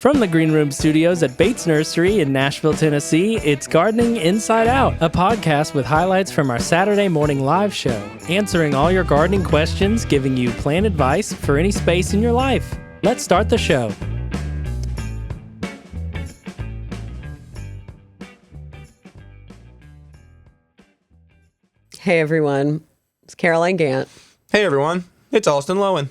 From the Green Room Studios at Bates Nursery in Nashville, Tennessee, it's Gardening Inside Out, a podcast with highlights from our Saturday morning live show, answering all your gardening questions, giving you plant advice for any space in your life. Let's start the show. Hey everyone, it's Caroline Gant. Hey everyone, it's Austin Lowen.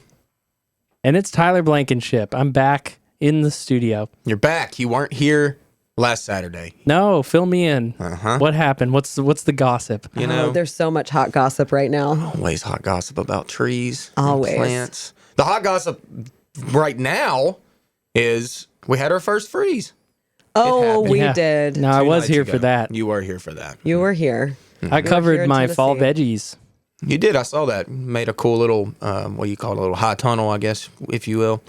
And it's Tyler Blankenship. I'm back in the studio. You're back. You weren't here last Saturday. No, fill me in. What happened? What's the gossip? You know, There's so much hot gossip right now. always hot gossip about trees, and Always. plants. The hot gossip right now is we had our first freeze. Oh, happened. we Yeah. did. No, I Two was nights here ago. for that. You were here for that. You were here. I You were here covered in my fall Tennessee. veggies. You did. I saw that. Made a cool little, what you call it, a little high tunnel, I guess, if you will.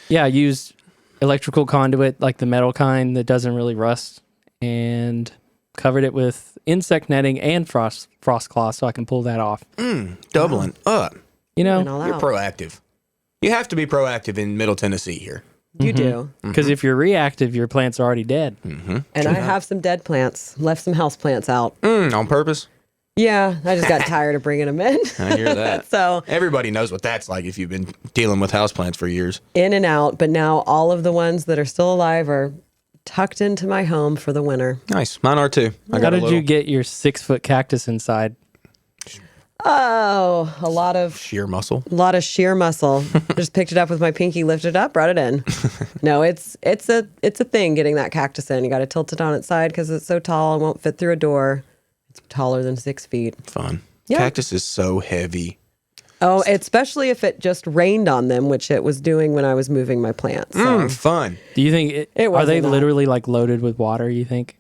Yeah, I used electrical conduit, like the metal kind that doesn't really rust, and covered it with insect netting and frost cloth so I can pull that off. Doubling up. You Went know, all You're out. proactive. You have to be proactive in Middle Tennessee here. You do. because if you're reactive, your plants are already dead. And I have some dead plants. Left some house plants out. On purpose. Yeah, I just got tired of bringing them in. I hear that. So Everybody knows what that's like if you've been dealing with houseplants for years. in and out. But now all of the ones that are still alive are tucked into my home for the winter. Nice. Mine are too. I How got a did little you get your 6-foot cactus inside? Oh, a lot of sheer muscle. sheer muscle. Just picked it up with my pinky, lifted it up, brought it in. No, it's a thing getting that cactus in. You got to tilt it on its side because it's so tall it won't fit through a door. It's taller than 6 feet. Fun. Yeah. Cactus is so heavy. Oh, especially if it just rained on them, which it was doing when I was moving my plants. So. Fun. Do you think It are they wasn't that. literally like loaded with water? You think?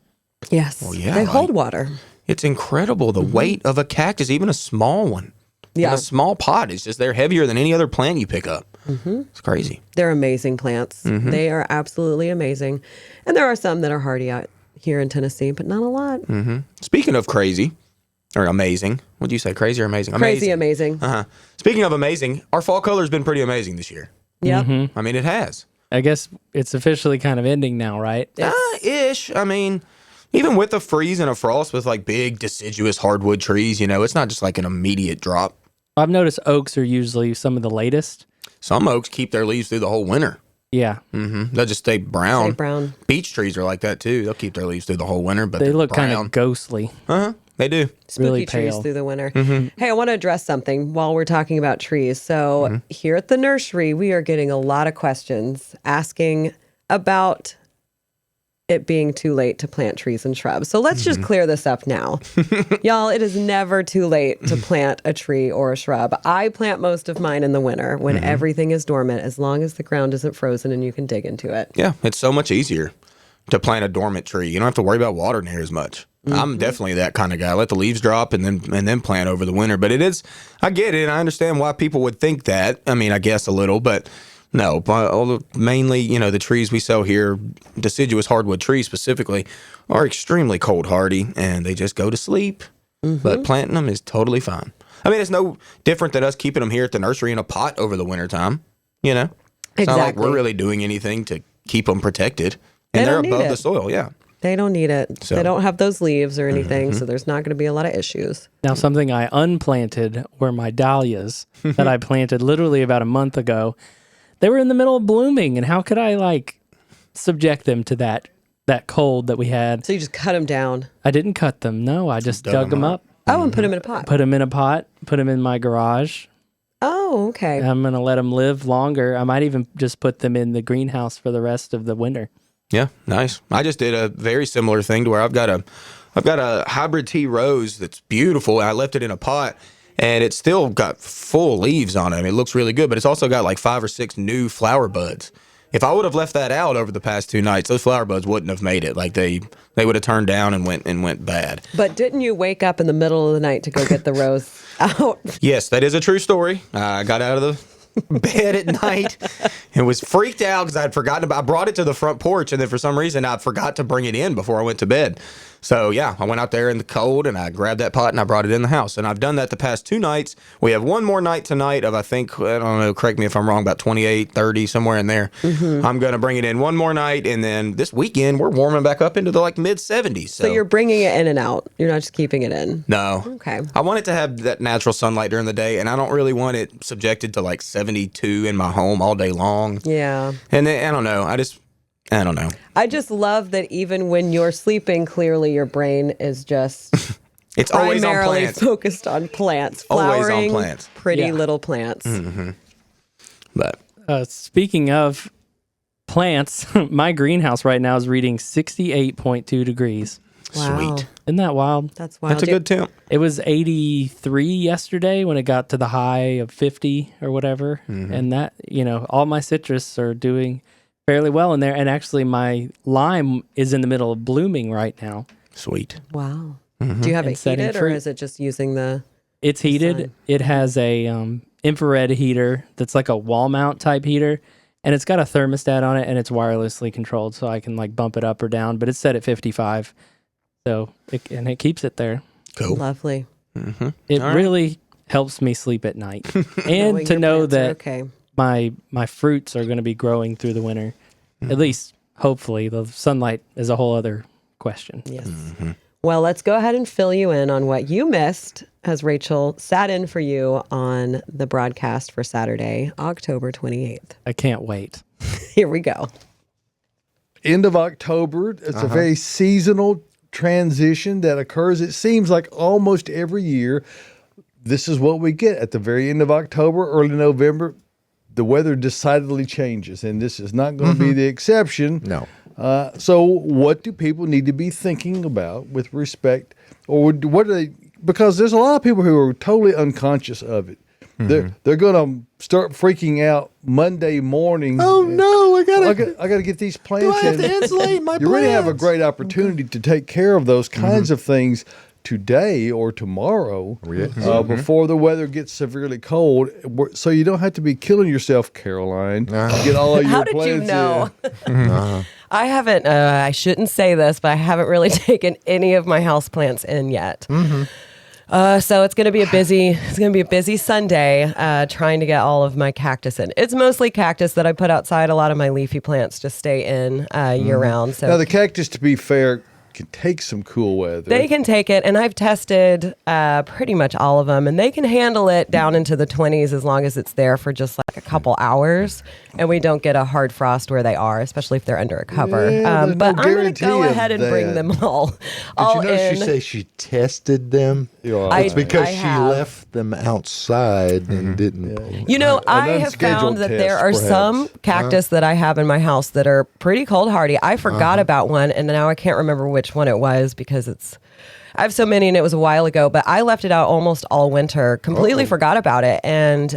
Yes, yeah, they like- hold water. It's incredible the weight of a cactus, even a small one. In Yeah. a small pot. It's just they're heavier than any other plant you pick up. It's crazy. They're amazing plants. They are absolutely amazing. And there are some that are hardy out here in Tennessee, but not a lot. Speaking of crazy or amazing, would you say crazy or amazing? Crazy amazing. Speaking of amazing, our fall color has been pretty amazing this year. Yep. I mean, it has. I guess it's officially kind of ending now, right? Ish. I mean, even with a freeze and a frost with like big deciduous hardwood trees, it's not just like an immediate drop. I've noticed oaks are usually some of the latest. Some oaks keep their leaves through the whole winter. Yeah, They'll just stay brown. Stay brown. Beech trees are like that too. They'll keep their leaves through the whole winter, but they they're look kind brown. of ghostly. They do. Spooky Really trees pale. through the winter. Hey, I want to address something while we're talking about trees. So here at the nursery, we are getting a lot of questions asking about it being too late to plant trees and shrubs. So let's just clear this up now. Y'all, it is never too late to plant a tree or a shrub. I plant most of mine in the winter when everything is dormant, as long as the ground isn't frozen and you can dig into it. Yeah, it's so much easier to plant a dormant tree. You don't have to worry about water near as much. I'm definitely that kind of guy. Let the leaves drop and then plant over the winter. But I get it, and I understand why people would think that. I mean, I guess a little, but no. Mainly, the trees we sell here, deciduous hardwood trees specifically, are extremely cold hardy, and they just go to sleep. But planting them is totally fine. I mean, it's no different than us keeping them here at the nursery in a pot over the wintertime. It's not like Exactly. we're really doing anything to keep them protected. And They they're don't need above it. the soil, yeah. They don't need it. So- They don't have those leaves or anything, so there's not going to be a lot of issues. Now, something I unplanted were my dahlias that I planted literally about a month ago. They were in the middle of blooming, and how could I subject them to that cold that we had? So you just cut them down. I didn't cut them. No, I just dug them up, Oh, and put them in a pot. put them in a pot, put them in my garage. Oh, okay. I'm gonna let them live longer. I might even just put them in the greenhouse for the rest of the winter. Yeah, nice. I just did a very similar thing to where I've got a hybrid tea rose that's beautiful, and I left it in a pot, and it's still got full leaves on it. I mean, it looks really good, but it's also got like 5 or 6 new flower buds. If I would have left that out over the past 2 nights, those flower buds wouldn't have made it. Like they would have turned down and went bad. But didn't you wake up in the middle of the night to go get the rose out? Yes, that is a true story. I got out of bed at night and was freaked out because I'd forgotten about. I brought it to the front porch, and then for some reason I forgot to bring it in before I went to bed. So yeah, I went out there in the cold and I grabbed that pot and I brought it in the house. And I've done that the past 2 nights. We have one more night tonight of, I think, I don't know, correct me if I'm wrong, about 28, 30, somewhere in there. I'm going to bring it in one more night. And then this weekend, we're warming back up into the like mid 70s. So you're bringing it in and out. You're not just keeping it in. No. Okay. I want it to have that natural sunlight during the day. And I don't really want it subjected to like 72 in my home all day long. Yeah. And then, I don't know. I don't know. I just love that even when you're sleeping, clearly your brain is just it's always on primarily plants. focused on plants, Always on flowering, plants. pretty Yeah. little plants. But Speaking of plants, my greenhouse right now is reading 68.2 degrees. Wow. sweet. Isn't that wild? That's wild. That's a good temp. It was 83 yesterday when it got to the high of 50 or whatever. And that, all my citrus are doing fairly well in there. And actually, my lime is in the middle of blooming right now. Sweet. Wow. Do you have And it setting heated or fruit. is it just using the... It's heated. sun. It has a infrared heater that's like a wall mount type heater. And it's got a thermostat on it and it's wirelessly controlled. So I can like bump it up or down, but it's set at 55. So, it keeps it there. Cool. Lovely. It really helps me sleep at night. And Knowing to your know plants are that okay. my fruits are going to be growing through the winter. At least, hopefully. The sunlight is a whole other question. Yes. Well, let's go ahead and fill you in on what you missed as Rachel sat in for you on the broadcast for Saturday, October 28th. I can't wait. Here we go. End of October. It's a very seasonal transition that occurs. It seems like almost every year, this is what we get at the very end of October, early November. The weather decidedly changes, and this is not going to be the exception. No. So, what do people need to be thinking about with respect, or what do they? Because there's a lot of people who are totally unconscious of it. They're going to start freaking out Monday morning. Oh no! I gotta get these plants Do I have in. to insulate my You really have a plants? great opportunity to take care of those kinds of things today or tomorrow before the weather gets severely cold, so you don't have to be killing yourself, Caroline, to get all of your How did plants you know? in. I haven't, I shouldn't say this, but I haven't really taken any of my houseplants in yet. So it's going to be a busy Sunday trying to get all of my cactus in. It's mostly cactus that I put outside. A lot of my leafy plants just stay in year round. So Now, the cactus, to be fair, can take some cool weather. they can take it, and I've tested pretty much all of them, and they can handle it down into the 20s as long as it's there for just like a couple hours, and we don't get a hard frost where they are, especially if they're under a cover. Yeah, there's but no I'm going to guarantee go of ahead and bring that. them all Did you know in. she say she tested them? I- It's because I she have. left them outside and didn't. You know, An I have unscheduled found that there test, are perhaps. some cactus that I have in my house that are pretty cold hardy. I forgot about one, and now I can't remember which one it was because I have so many and it was a while ago, but I left it out almost all winter, completely forgot about it, and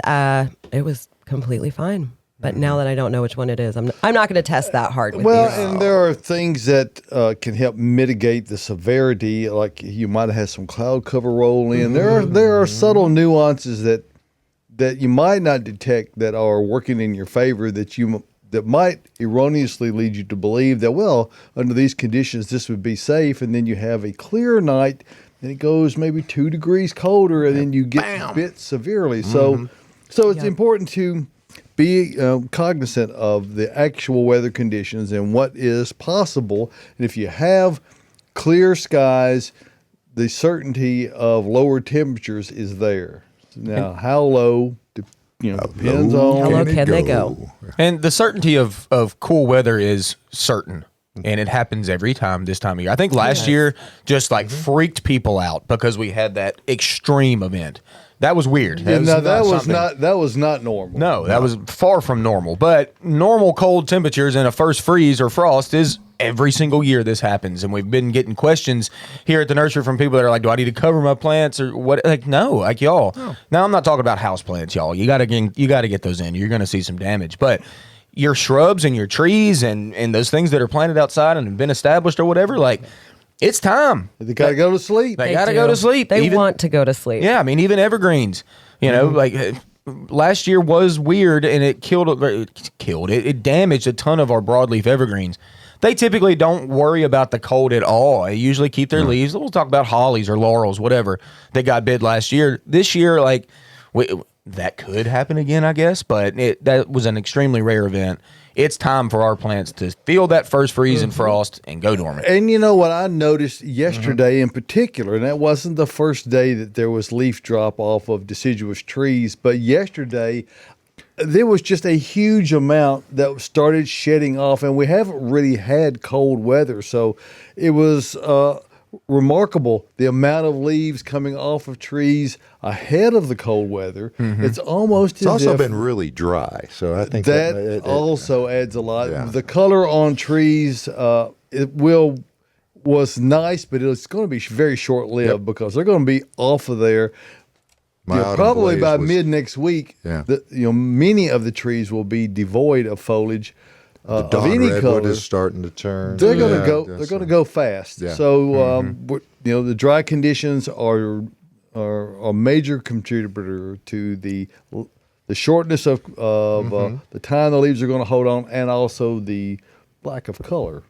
it was completely fine. But now that I don't know which one it is, I'm not going to test that hard with Well, you. and there are things that can help mitigate the severity. Like you might have had some cloud cover roll in. There are subtle nuances that you might not detect that are working in your favor that might erroneously lead you to believe that, well, under these conditions this would be safe, and then you have a clear night and it goes maybe 2 degrees colder, and then you get bit severely. So it's important to be cognizant of the actual weather conditions and what is possible. And if you have clear skies, the certainty of lower temperatures is there. Now, how low depends How low on. can they go? And the certainty of cool weather is certain. And it happens every time this time of year. I think last year just like freaked people out because we had that extreme event. That was weird. That something- was not normal. No, that was far from normal. But normal cold temperatures and a first freeze or frost is every single year this happens. And we've been getting questions here at the nursery from people that are like, do I need to cover my plants or what? Like, no, like y'all. Now, I'm not talking about house plants, y'all. You got to get those in. You're going to see some damage. But your shrubs and your trees and those things that are planted outside and have been established or whatever, like, it's time. They got to go to sleep. They got to go to sleep. They Even- want to go to sleep. Yeah, I mean, even evergreens, like last year was weird, and it it damaged a ton of our broadleaf evergreens. They typically don't worry about the cold at all. They usually keep their leaves. We'll talk about hollies or laurels, whatever, that got bid last year. This year, like, that could happen again, I guess, but that was an extremely rare event. It's time for our plants to feel that first freeze and frost and go dormant. And you know what I noticed yesterday in particular, and that wasn't the first day that there was leaf drop off of deciduous trees, but yesterday there was just a huge amount that started shedding off, and we haven't really had cold weather, so it was remarkable the amount of leaves coming off of trees ahead of the cold weather. It's almost It's as also if been really dry, so I think that also adds a lot. Yeah. The color on trees, was nice, but it's going to be very short lived because they're going to be off of there. My autumn Probably blaze by was- mid next week. Yeah. Many of the trees will be devoid of foliage of Dawn any redwood color. is starting to turn. They're going to Yeah, go. that's They're going to right. go fast. Yeah. So the dry conditions are a major contributor to the shortness of the time the leaves are going to hold on, and also the lack of color.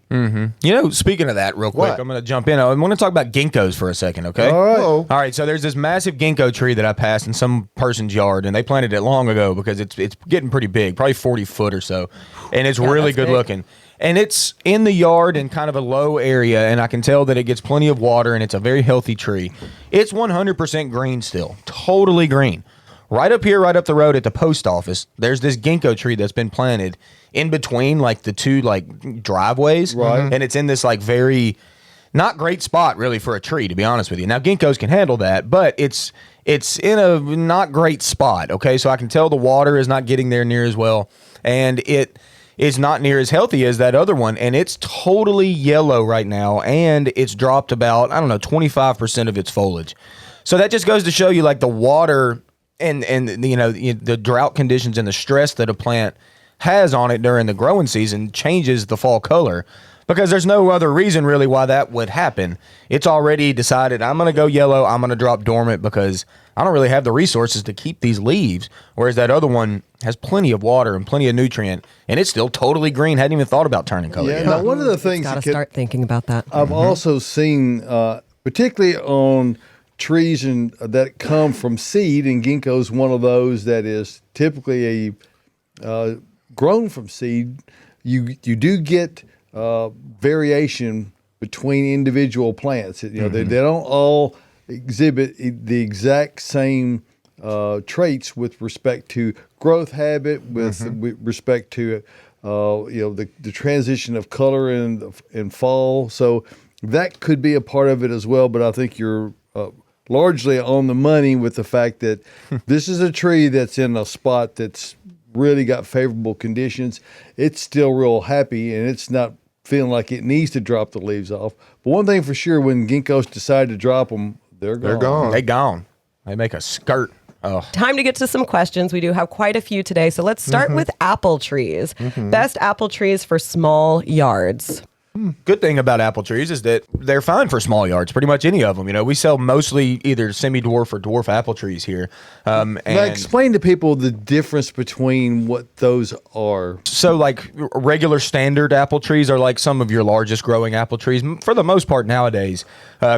Speaking of that real quick, What? I'm going to jump in. I want to talk about ginkgos for a second, okay? All right. Oh. All right, so there's this massive ginkgo tree that I passed in some person's yard, and they planted it long ago because it's getting pretty big, probably 40 foot or so, and it's really that's good big. looking. And it's in the yard in kind of a low area, and I can tell that it gets plenty of water, and it's a very healthy tree. It's 100% green still, totally green. Right up here, right up the road at the post office, there's this ginkgo tree that's been planted in between like the two like driveways. Right. And it's in this like very not great spot really for a tree, to be honest with you. Now ginkgos can handle that, but it's in a not great spot. Okay. So I can tell the water is not getting there near as well. And it is not near as healthy as that other one. And it's totally yellow right now. And it's dropped about, 25% of its foliage. So that just goes to show you like the water and the drought conditions and the stress that a plant has on it during the growing season changes the fall color, because there's no other reason really why that would happen. It's already decided I'm going to go yellow, I'm going to drop dormant because I don't really have the resources to keep these leaves, whereas that other one has plenty of water and plenty of nutrient, and it's still totally green. Hadn't even thought about turning color Yeah. yet. Now, one of the things Got to you can- start thinking about that. I've also seen, particularly on trees that come from seed, and ginkgo is one of those that is typically grown from seed. You do get variation between individual plants. They don't all exhibit the exact same traits with respect to growth habit, with respect to the transition of color in fall. So that could be a part of it as well. But I think you're largely on the money with the fact that this is a tree that's in a spot that's really got favorable conditions. It's still real happy, and it's not feeling like it needs to drop the leaves off. But one thing for sure, when ginkgos decide to drop them, they're gone. They're gone. They gone. They make a skirt. Oh. Time to get to some questions. We do have quite a few today. So let's start with apple trees. Best apple trees for small yards. Good thing about apple trees is that they're fine for small yards, pretty much any of them. We sell mostly either semi-dwarf or dwarf apple trees here. Now, explain to people the difference between what those are. So like regular standard apple trees are like some of your largest growing apple trees. For the most part nowadays,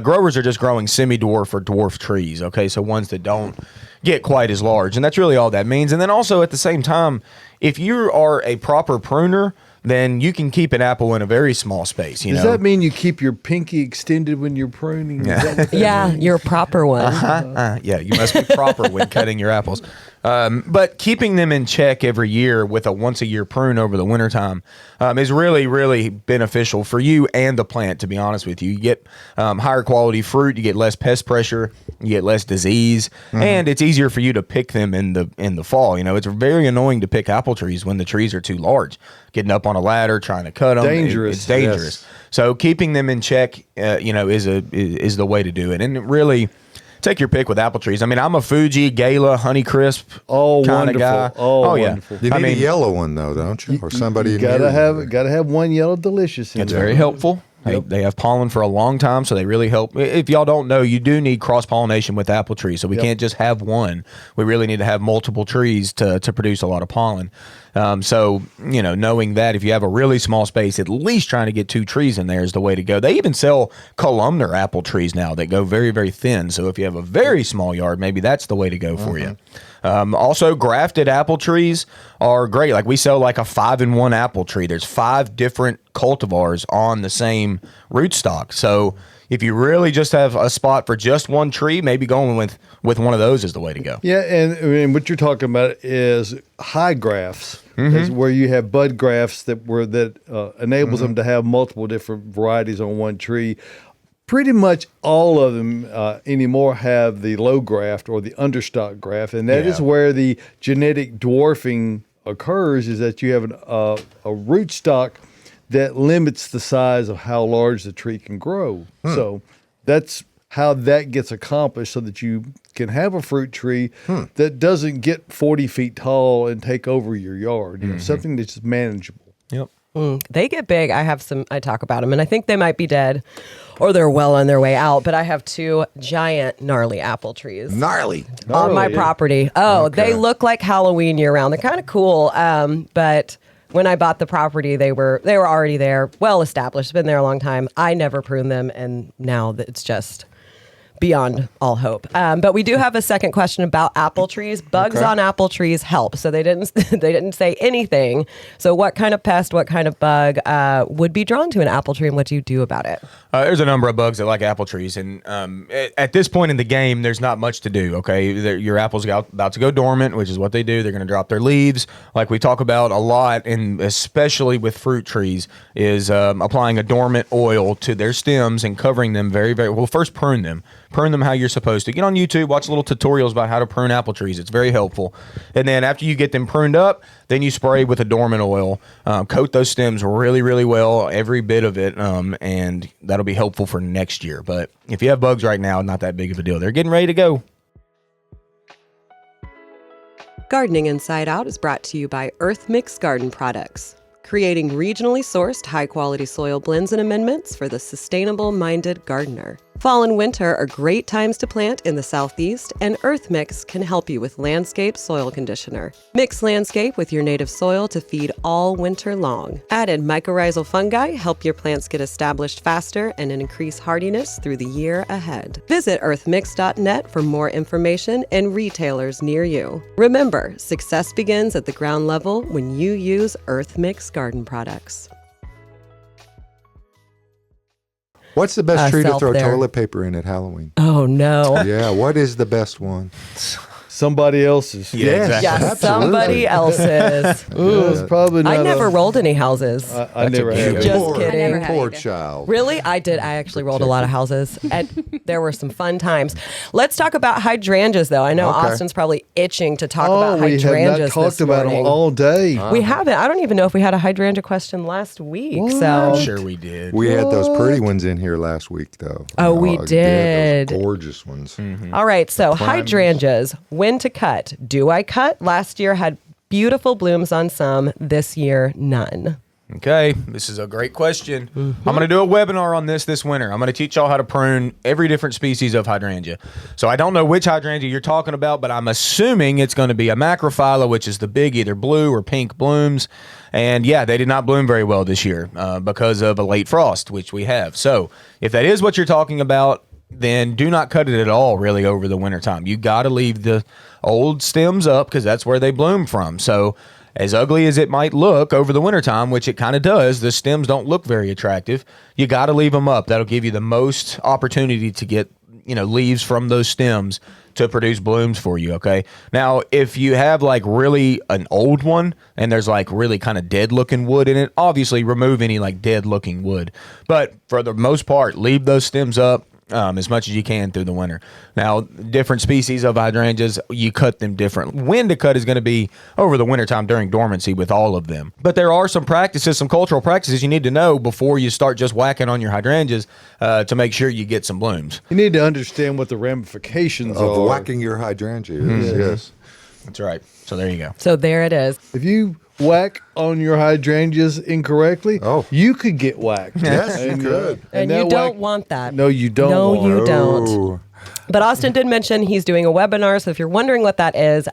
growers are just growing semi-dwarf or dwarf trees, okay? So ones that don't get quite as large, and that's really all that means. And then also at the same time, if you are a proper pruner, then you can keep an apple in a very small space. Does that mean you keep your pinky extended when you're pruning? Is that what that Yeah, means? you're a proper one. Yeah, you must be proper when cutting your apples. But keeping them in check every year with a once-a-year prune over the wintertime is really, really beneficial for you and the plant, to be honest with you. You get higher quality fruit, you get less pest pressure, you get less disease, and it's easier for you to pick them in the fall. It's very annoying to pick apple trees when the trees are too large. Getting up on a ladder, trying to cut them. Dangerous. It's dangerous. Yes. So keeping them in check, is the way to do it. And really, take your pick with apple trees. I'm a Fuji, Gala, Honeycrisp Oh, kind of wonderful. guy. Oh, yeah. wonderful. You need a yellow one though, don't you? Or somebody You gotta have one yellow delicious. In It's there. very helpful. They have pollen for a long time, so they really help. If y'all don't know, you do need cross-pollination with apple trees, so we can't just have one. We really need to have multiple trees to produce a lot of pollen. So, knowing that if you have a really small space, at least trying to get 2 trees in there is the way to go. They even sell columnar apple trees now that go very, very thin. So if you have a very small yard, maybe that's the way to go for you. Also, grafted apple trees are great. Like we sell like a 5-in-1 apple tree. There's 5 different cultivars on the same rootstock. So if you really just have a spot for just one tree, maybe going with one of those is the way to go. Yeah, and what you're talking about is high grafts, is where you have bud grafts that enables them to have multiple different varieties on one tree. Pretty much all of them anymore have the low graft or the understock graft, and that is where the genetic dwarfing occurs, is that you have a rootstock that limits the size of how large the tree can grow. So that's how that gets accomplished, so that you can have a fruit tree that doesn't get 40 feet tall and take over your yard. Something that's manageable. Yep. They get big. I talk about them, and I think they might be dead or they're well on their way out, but I have 2 giant gnarly apple trees. Gnarly. On my property. Oh, Okay. they look like Halloween year round. They're kind of cool. But when I bought the property, they were already there, well established, been there a long time. I never pruned them, and now it's just beyond all hope. But we do have a second question about apple trees. Bugs on apple trees help. So they didn't say anything. So what kind of pest, what kind of bug would be drawn to an apple tree, and what do you do about it? There's a number of bugs that like apple trees, and at this point in the game, there's not much to do. Okay, your apples are about to go dormant, which is what they do. They're going to drop their leaves, like we talk about a lot, and especially with fruit trees, is applying a dormant oil to their stems and covering them very, very well. First, prune them how you're supposed to. Get on YouTube, watch little tutorials about how to prune apple trees. It's very helpful. And then after you get them pruned up, then you spray with a dormant oil, coat those stems really, really well, every bit of it, and that'll be helpful for next year. But if you have bugs right now, not that big of a deal. They're getting ready to go. Gardening Inside Out is brought to you by Earth Mix Garden Products, creating regionally sourced high-quality soil blends and amendments for the sustainable-minded gardener. Fall and winter are great times to plant in the Southeast, and Earth Mix can help you with Landscape Soil Conditioner. Mix Landscape with your native soil to feed all winter long. Added mycorrhizal fungi help your plants get established faster and increase hardiness through the year ahead. Visit earthmix.net for more information and retailers near you. Remember, success begins at the ground level when you use Earth Mix Garden Products. What's the best tree to Self throw there. toilet paper in at Halloween? Oh, no. Yeah, what is the best one? Somebody else's. Yeah, exactly. Yes, Absolutely. somebody else's. Ooh, it's probably not. I never rolled any houses. I never a have. big Just Poor- kidding. I never had Poor either. child. Really? I did. I actually rolled a lot of houses. And there were some fun times. Let's talk about hydrangeas, though. I know Okay. Austin's probably itching to talk about We have hydrangeas not talked this about them morning. all day. We haven't. I don't even know if we had a hydrangea question last week. I'm So sure we did. We had those pretty ones in here last week, though. Oh, we those did. gorgeous ones. all right. So hydrangeas, when to cut? Do I cut? Last year had beautiful blooms on some. This year, none. Okay, this is a great question. I'm going to do a webinar on this winter. I'm going to teach y'all how to prune every different species of hydrangea. So I don't know which hydrangea you're talking about, but I'm assuming it's going to be a macrophylla, which is the big either blue or pink blooms. And yeah, they did not bloom very well this year because of a late frost, which we have. So if that is what you're talking about, then do not cut it at all really over the wintertime. You got to leave the old stems up because that's where they bloom from. So as ugly as it might look over the wintertime, which it kind of does, the stems don't look very attractive. You got to leave them up. That'll give you the most opportunity to get, leaves from those stems to produce blooms for you. Okay. Now, if you have like really an old one and there's like really kind of dead looking wood in it, obviously remove any like dead looking wood. But for the most part, leave those stems up as much as you can through the winter. Now, different species of hydrangeas, you cut them different. When to cut is going to be over the wintertime during dormancy with all of them. But there are some practices, some cultural practices you need to know before you start just whacking on your hydrangeas to make sure you get some blooms. You need to understand what the ramifications Of are. whacking your hydrangea is, yes. That's right. So there you go. So there it is. If you whack on your hydrangeas incorrectly, Oh. you could get whacked. Yes, you could. And that you don't whack- want that. No, you don't. No, want you it. don't. Oh. But Austin did mention he's doing a webinar. So if you're wondering what that is,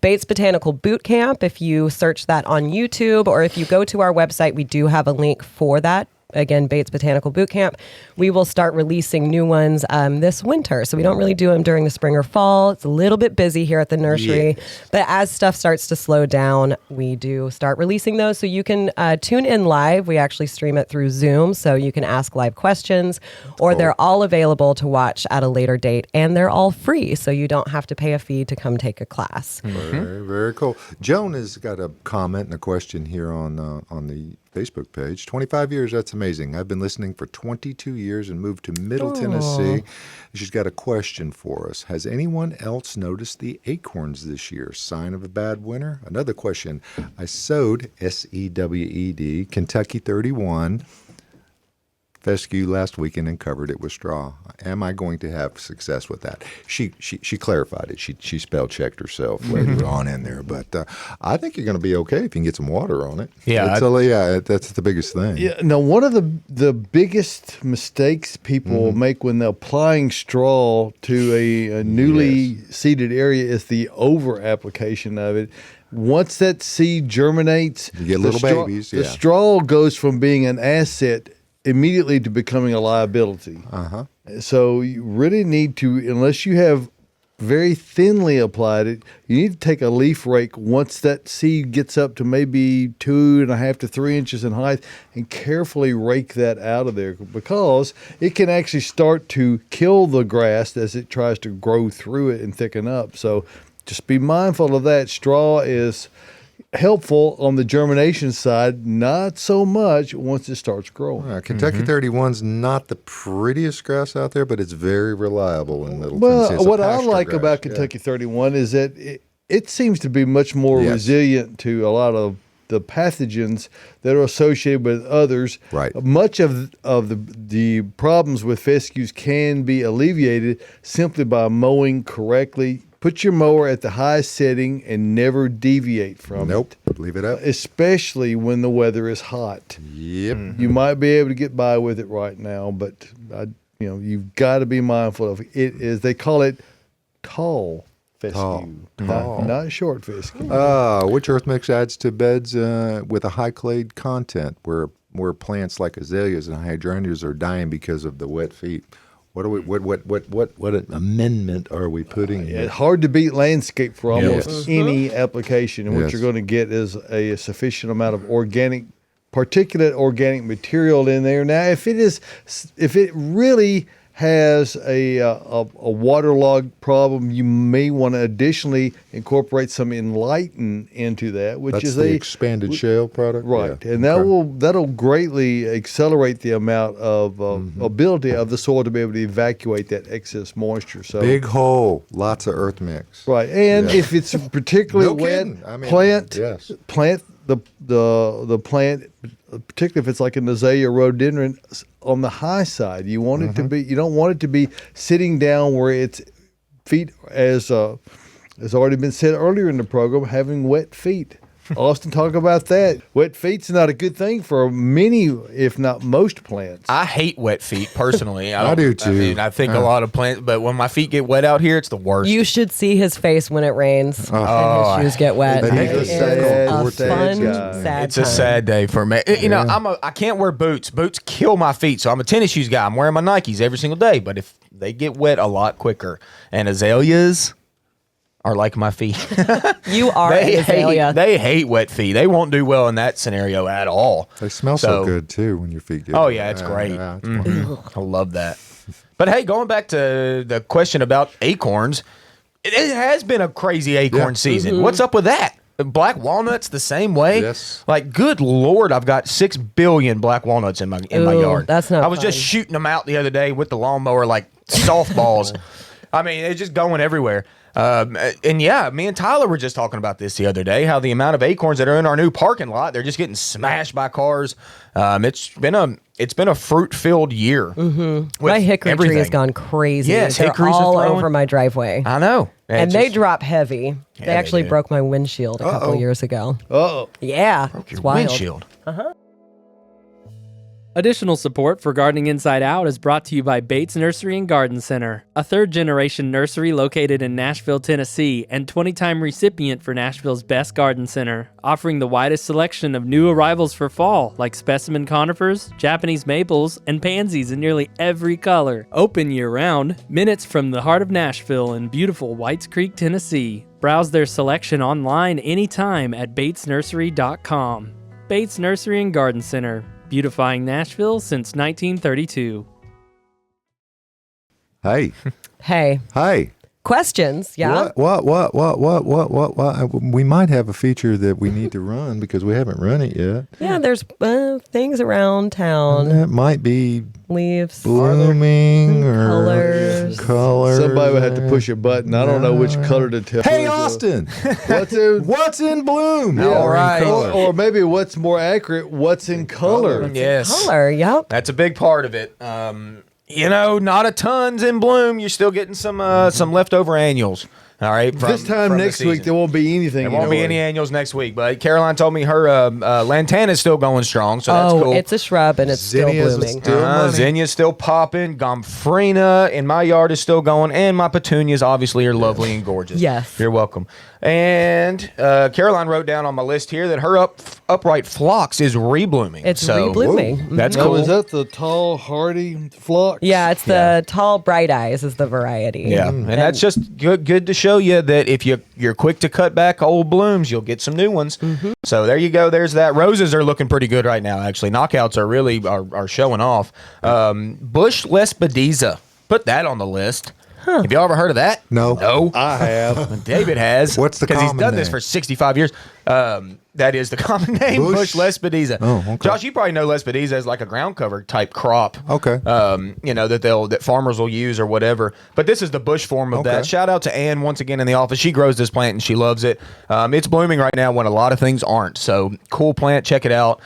Bates Botanical Boot Camp, if you search that on YouTube or if you go to our website, we do have a link for that. Again, Bates Botanical Boot Camp. We will start releasing new ones this winter. So we don't really do them during the spring or fall. It's a little bit busy here at the nursery. But as stuff starts to slow down, we do start releasing those. So you can tune in live. We actually stream it through Zoom. So you can ask live questions, or they're all available to watch at a later date. And they're all free. So you don't have to pay a fee to come take a class. Very, very cool. Joan has got a comment and a question here on the Facebook page. 25 years, that's amazing. I've been listening for 22 years and moved to Middle Tennessee. She's got a question for us. Has anyone else noticed the acorns this year? Sign of a bad winter? Another question. I sowed, SEWED, Kentucky 31 fescue last weekend and covered it with straw. Am I going to have success with that? She clarified it. She spell checked herself later on in there, but I think you're going to be okay if you can get some water on it. Yeah, That's the biggest thing. Yeah. Now, one of the biggest mistakes people make when they're applying straw to a newly seeded area is the over application of it. Once that seed germinates, You get the little straw- babies, The yeah. straw goes from being an asset immediately to becoming a liability. So you really need to, unless you have very thinly applied it, you need to take a leaf rake once that seed gets up to maybe 2.5 to 3 inches in height and carefully rake that out of there, because it can actually start to kill the grass as it tries to grow through it and thicken up. So just be mindful of that. Straw is helpful on the germination side, not so much once it starts growing. Kentucky 31's not the prettiest grass out there, but it's very reliable in Middle Tennessee. Well, It's a what I pasture like grass, about yeah. Kentucky 31 is that it seems to be much more Yes. resilient to a lot of the pathogens that are associated with others. Right. Much of the problems with fescues can be alleviated simply by mowing correctly. Put your mower at the highest setting and never deviate from Nope, it. leave it up. Especially when the weather is hot. Yep. You might be able to get by with it right now, but you've got to be mindful of it. Is they call it tall fescue, not short fescue. Which earth mix adds to beds with a high clay content where plants like azaleas and hydrangeas are dying because of the wet feet? What amendment are we putting It's in? hard to beat landscape for almost Yes. any application, and what Yes. you're going to get is a sufficient amount of particulate organic material in there. Now, if it really has a waterlogged problem, you may want to additionally incorporate some Enlighten into that, which That's is the expanded shale product? right, Yeah. and Okay. that'll greatly accelerate the amount of ability of the soil to be able to evacuate that excess moisture. So Big hole, lots of earth mix. right, and Yeah. if it's particularly No wet, kidding. I mean, plant yes. the plant, particularly if it's like an azalea rhododendron, on the high side. You want it to be. You don't want it to be sitting down where its feet, as has already been said earlier in the program, having wet feet. Austin, talk about that. Wet feet's not a good thing for many, if not most, plants. I hate wet feet personally. I do, too. I mean, I think a lot of plants, but when my feet get wet out here, it's the worst. You should see his face when it rains and his shoes get wet. They make It a is sad, a sad fun, guy. sad It's a time. sad day for me. You know, I can't wear boots. Boots kill my feet, so I'm a tennis shoes guy. I'm wearing my Nikes every single day, but if they get wet a lot quicker, and azaleas are like my feet. You are an azalea. They hate wet feet. They won't do well in that scenario at all. They smell so good, too, when your feet get Oh, wet. yeah, it's great. Yeah, it's wonderful. I love that. But hey, going back to the question about acorns, it has been a crazy acorn season. What's up with that? Black walnuts the same way? Yes. Like, good Lord, I've got 6 billion black walnuts in my Ooh, yard. that's not I was just fun. shooting them out the other day with the lawnmower like softballs. I mean, it's just going everywhere. And yeah, me and Tyler were just talking about this the other day, how the amount of acorns that are in our new parking lot, they're just getting smashed by cars. It's been it's been a fruit-filled year. Mm-hmm. My hickory tree has gone crazy. Yes, They're hickories are all throwing. over my driveway. I know. And they drop heavy. Yeah, They actually do. broke my windshield a couple years ago. Uh-oh. Yeah, Broke it's your wild. windshield. Additional support for Gardening Inside Out is brought to you by Bates Nursery and Garden Center, a third-generation nursery located in Nashville, Tennessee, and 20-time recipient for Nashville's Best Garden Center, offering the widest selection of new arrivals for fall, like specimen conifers, Japanese maples, and pansies in nearly every color. Open year-round, minutes from the heart of Nashville in beautiful Whites Creek, Tennessee. Browse their selection online anytime at batesnursery.com. Bates Nursery and Garden Center, beautifying Nashville since 1932. Hey. Hey, Hey. questions? Yeah. What? We might have a feature that we need to run because we haven't run it yet. Yeah, there's things around town. That might be Leaves. blooming or Colors. Somebody would have to push a button. I don't know which color to tell. Hey, Austin. What's in bloom? Yeah, all right. Or maybe what's more accurate, what's in color. Yes. Color, yep. That's a big part of it. Not a tons in bloom. You're still getting some leftover annuals. All right. This time next week, there won't be anything. There won't be any annuals next week. But Caroline told me her lantana is still going strong, so that's cool. It's a shrub and it's Zinnias still blooming. still money. Zinnia's still popping. Gomphrena in my yard is still going, and my petunias obviously are lovely and gorgeous. Yes. You're welcome. And Caroline wrote down on my list here that her upright phlox is reblooming. It's so, reblooming. Mhm. That's Now, cool. is that the tall, hardy phlox? Yeah, it's the tall bright eyes is the variety. Yeah, and that's just good to show you that if you're quick to cut back old blooms, you'll get some new ones. Mm-hmm. So there you go. There's that. Roses are looking pretty good right now. Actually, knockouts are really are showing off. Bush lespedeza. Put that on the list. Have you ever heard of that? No. I have. David has. What's the Because he's common done this name? for 65 years. That is the common name, Bush lespedeza. Oh, okay. Josh, you probably know lespedeza as like a ground cover type crop. Okay. That farmers will use or whatever. But this is the bush form of that. Okay. Shout out to Ann once again in the office. She grows this plant and she loves it. It's blooming right now when a lot of things aren't. So cool plant. Check it out.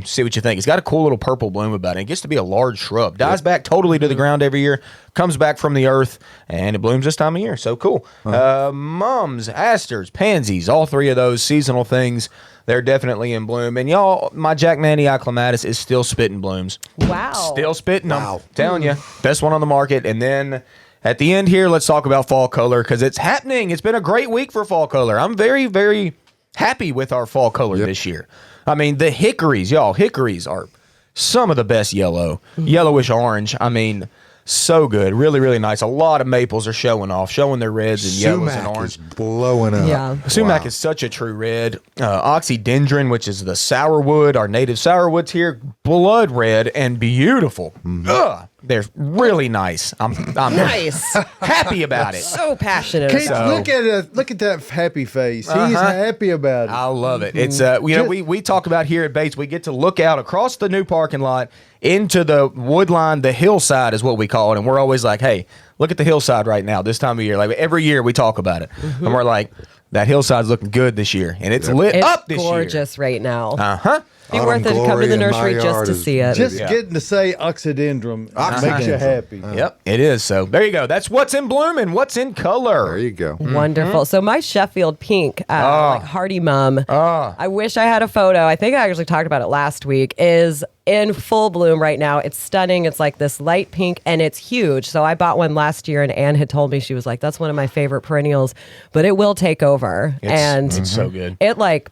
See what you think. It's got a cool little purple bloom about it. It gets to be a large shrub. Dies back totally to the ground every year. Comes back from the earth and it blooms this time of year. So cool. Mums, asters, pansies, all three of those seasonal things. They're definitely in bloom. And y'all, my Jack Manny clematis is still spitting blooms. Wow. Still spitting them. Telling you. Best one on the market. And then at the end here, let's talk about fall color because it's happening. It's been a great week for fall color. I'm very, very happy with our fall color this year. I mean, the hickories, y'all, hickories are some of the best yellow. Yellowish orange. I mean, so good. Really, really nice. A lot of maples are showing off, showing their reds and yellows and Sumac orange. is blowing up. Yeah. Sumac is such a true red. Oxydendron, which is the sourwood, our native sourwoods here, blood red and beautiful. Ugh, they're really nice. I'm Nice. happy about it. So passionate. Kate, about it. look at that happy face. He's happy about it. I love it. It's we talk about here at Bates, we get to look out across the new parking lot into the wood line, the hillside is what we call it, and we're always like, hey, look at the hillside right now this time of year. Like every year we talk about it, and we're like, that hillside's looking good this year, and it's lit It's up this gorgeous right now. year. Uh-huh. Be worth it to come to the nursery just to see it. Just getting to say oxydendron makes you happy. Yep, it is. So there you go. That's what's in bloom and what's in color. There you go. Wonderful. So my Sheffield pink, like Hardy Mum, I wish I had a photo. I think I actually talked about it last week, is in full bloom right now. It's stunning. It's like this light pink and it's huge. So I bought one last year and Anne had told me, she was like, that's one of my favorite perennials, but it will take over. It's so good. It like...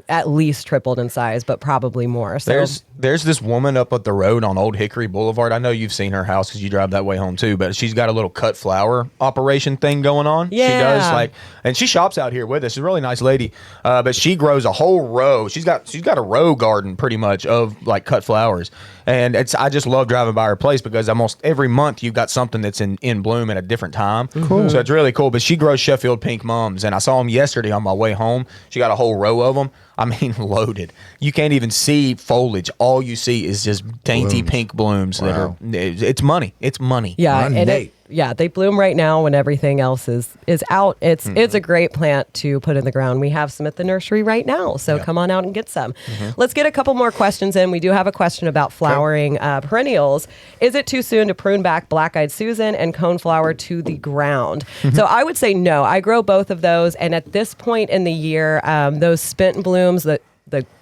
at least tripled in size, but probably more. So There's this woman up at the road on Old Hickory Boulevard. I know you've seen her house because you drive that way home too, but she's got a little cut flower operation thing going on. Yeah. She does and she shops out here with us. She's a really nice lady, but she grows a whole row. She's got a row garden pretty much of like cut flowers. And I just love driving by her place because almost every month you've got something that's in bloom at a different time. Cool. So it's really cool. But she grows Sheffield pink mums, and I saw them yesterday on my way home. She got a whole row of them. I mean, loaded. You can't even see foliage. All you see is just dainty pink blooms that are. It's money. It's money. yeah, and Nate. they bloom right now when everything else is out. It's a great plant to put in the ground. We have some at the nursery right now, so come on out and get some. Let's get a couple more questions in. We do have a question about flowering perennials. Is it too soon to prune back Black-Eyed Susan and coneflower to the ground? So I would say no. I grow both of those, and at this point in the year, those spent blooms, the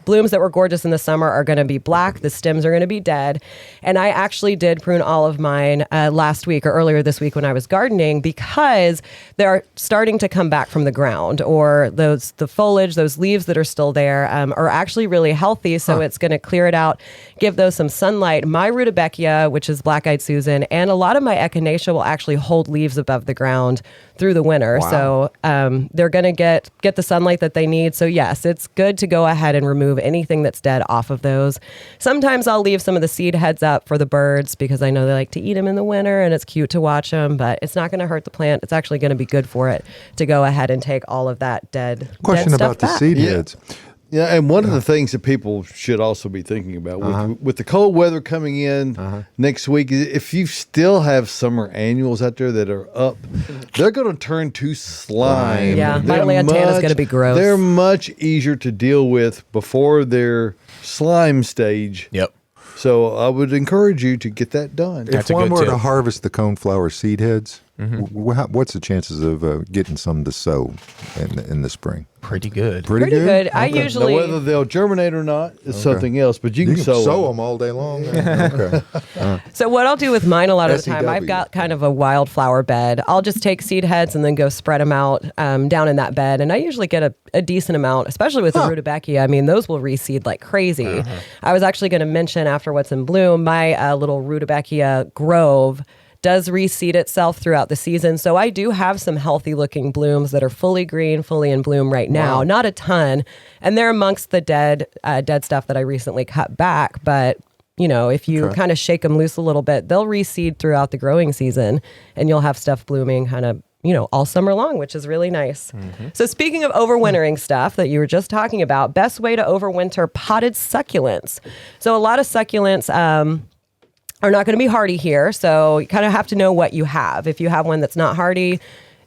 blooms that were gorgeous in the summer are going to be black. The stems are going to be dead. And I actually did prune all of mine last week or earlier this week when I was gardening, because they're starting to come back from the ground, or the foliage, those leaves that are still there are actually really healthy. So it's going to clear it out, give those some sunlight. My rudbeckia, which is Black-Eyed Susan, and a lot of my echinacea will actually hold leaves above the ground through the winter. Wow. So they're going to get the sunlight that they need. So yes, it's good to go ahead and remove anything that's dead off of those. Sometimes I'll leave some of the seed heads up for the birds, because I know they like to eat them in the winter and it's cute to watch them, but it's not going to hurt the plant. It's actually going to be good for it to go ahead and take all of that dead Question stuff about the back. seed heads. Yeah, and one of the things that people should also be thinking about with the cold weather coming in next week, if you still have summer annuals out there that are up, they're going to turn to slime. Yeah, my They're lantana is much- going to be gross. They're much easier to deal with before their slime stage. Yep. So I would encourage you to get that done. That's If a one good were to tip. harvest the coneflower seed heads, what's the chances of getting some to sow in the spring? Pretty good. Pretty good. I Now, usually whether they'll germinate or not is something else, but you You can can sow sow them. them all day long. Okay. So what I'll do with mine a lot of the time, I've SEW. got kind of a wildflower bed. I'll just take seed heads and then go spread them out down in that bed. And I usually get a decent amount, especially with the rudbeckia. I mean, those will reseed like crazy. I was actually going to mention after what's in bloom, my little rudbeckia grove does reseed itself throughout the season. So I do have some healthy looking blooms that are fully green, fully in bloom right now. Not a ton. And they're amongst the dead stuff that I recently cut back. But, you know, if you kind of shake them loose a little bit, they'll reseed throughout the growing season, and you'll have stuff blooming kind of, you know, all summer long, which is really nice. So speaking of overwintering stuff that you were just talking about, best way to overwinter potted succulents. So a lot of succulents, are not going to be hardy here. So you kind of have to know what you have. If you have one that's not hardy,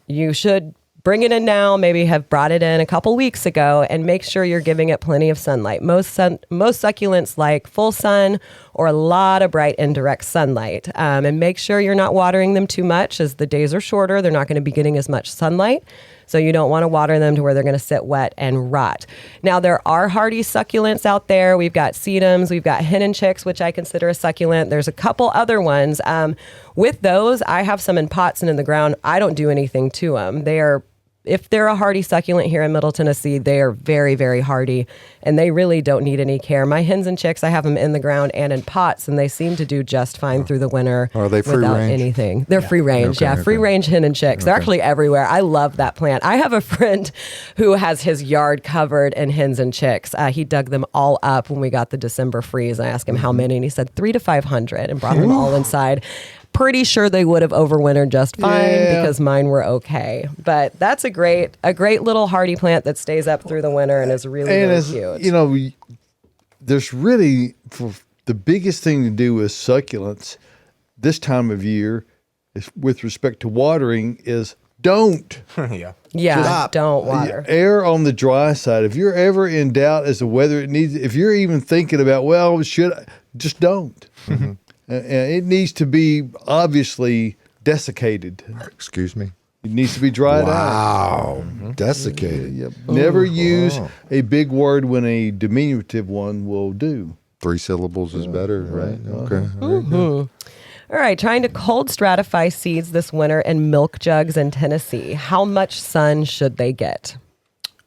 you should bring it in now, maybe have brought it in a couple weeks ago, and make sure you're giving it plenty of sunlight. Most succulents like full sun or a lot of bright indirect sunlight. And make sure you're not watering them too much, as the days are shorter. They're not going to be getting as much sunlight. So you don't want to water them to where they're going to sit wet and rot. Now, there are hardy succulents out there. We've got sedums, we've got hen and chicks, which I consider a succulent. There's a couple other ones. With those, I have some in pots and in the ground. I don't do anything to them. If they're a hardy succulent here in Middle Tennessee, they are very, very hardy, and they really don't need any care. My hens and chicks, I have them in the ground and in pots, and they seem to do just fine through the winter. Are they free without range? anything? They're free range, Okay, free okay. range hen and chicks. They're actually everywhere. I love that plant. I have a friend who has his yard covered in hens and chicks. He dug them all up when we got the December freeze. I asked him how many, and he said 300 to 500, and brought them all inside. Pretty sure they would have overwintered just fine because mine were okay. But that's a great little hardy plant that stays up through the winter and is really, And really as cute. you know, there's really the biggest thing to do with succulents this time of year, with respect to watering, is don't Yeah. yeah, Stop. don't water. err on the dry side. If you're ever in doubt as to whether it needs, if you're even thinking about, well, should I, just don't. And it needs to be obviously desiccated. Excuse me. It needs to be dried out. Wow. Desiccated. Yep. Never use a big word when a diminutive one will do. 3 syllables is better, right? Okay. All right, trying to cold stratify seeds this winter in milk jugs in Tennessee. How much sun should they get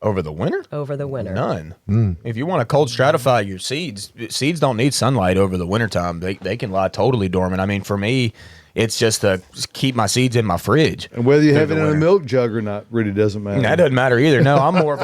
Over the winter? over the winter? None. If you want to cold stratify your seeds don't need sunlight over the wintertime. They can lie totally dormant. I mean, for me, it's just to keep my seeds in my fridge. And whether you through have it the in a winter. milk jug or not really doesn't matter. That doesn't matter either. No, I'm more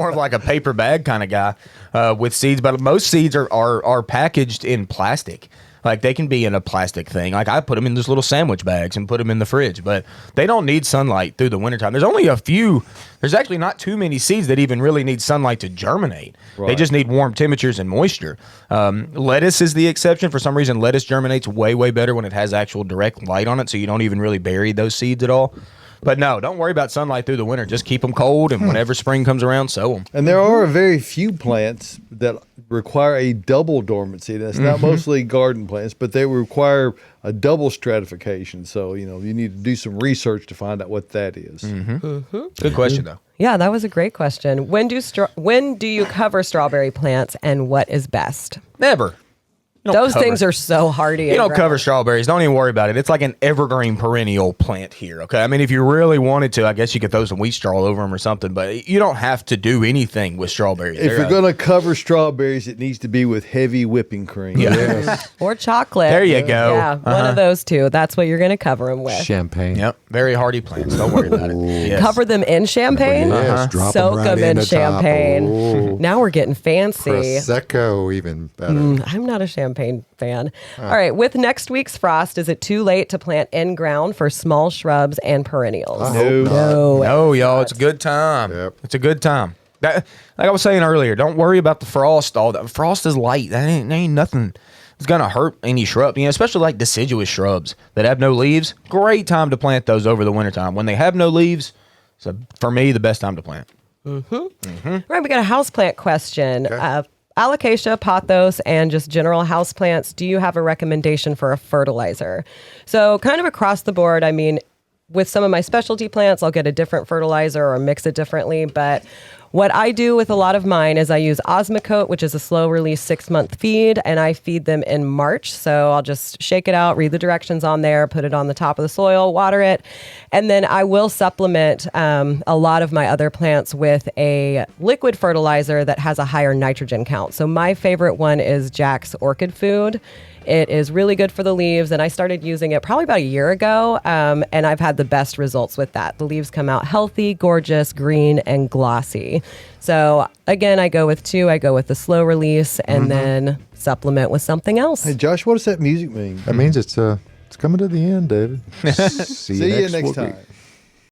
of like a paper bag kind of guy with seeds. But most seeds are packaged in plastic. Like they can be in a plastic thing. Like I put them in those little sandwich bags and put them in the fridge, but they don't need sunlight through the wintertime. There's only a few. There's actually not too many seeds that even really need sunlight to germinate. Right. They just need warm temperatures and moisture. Lettuce is the exception. For some reason, lettuce germinates way, way better when it has actual direct light on it, so you don't even really bury those seeds at all. But no, don't worry about sunlight through the winter. Just keep them cold, and whenever spring comes around, sow them. And there are very few plants that require a double dormancy. That's not mostly garden plants, but they require a double stratification. So, you need to do some research to find out what that is. Good question, though. Yeah, that was a great question. When do you cover strawberry plants, and what is best? Never. Those things are so hardy. You don't cover strawberries. Don't even worry about it. It's like an evergreen perennial plant here, okay? I mean, if you really wanted to, I guess you could throw some wheat straw over them or something, but you don't have to do anything with strawberries. If you're going to cover strawberries, it needs to be with heavy whipping cream. Yeah. Yes. Or chocolate. There you go. Yeah, one of those two. That's what you're going to cover them with. Champagne. Yep. Very hardy plants. Don't worry about it. Yes. Cover them in champagne? Yes, drop Soak them right them in the champagne. top. Now we're getting fancy. Prosecco, even better. I'm not a champagne fan. All right. With next week's frost, is it too late to plant in ground for small shrubs and perennials? No, y'all. It's a good time. Yep. It's a good time. Like I was saying earlier, don't worry about the frost. All that frost is light. That ain't nothing. It's gonna hurt any shrub. Especially like deciduous shrubs that have no leaves. Great time to plant those over the wintertime. When they have no leaves, so for me, the best time to plant. All right. We got a houseplant question. Alocasia, pothos, and just general houseplants, do you have a recommendation for a fertilizer? So kind of across the board, I mean, with some of my specialty plants, I'll get a different fertilizer or mix it differently. But what I do with a lot of mine is I use Osmocote, which is a slow release 6-month feed, and I feed them in March. So I'll just shake it out, read the directions on there, put it on the top of the soil, water it. And then I will supplement a lot of my other plants with a liquid fertilizer that has a higher nitrogen count. So my favorite one is Jack's Orchid Food. It is really good for the leaves, and I started using it probably about a year ago, and I've had the best results with that. The leaves come out healthy, gorgeous, green, and glossy. So again, I go with 2. I go with the slow release, and then supplement with something else. Hey, Josh, what does that music mean? That means it's coming to the end, David. See See you next time.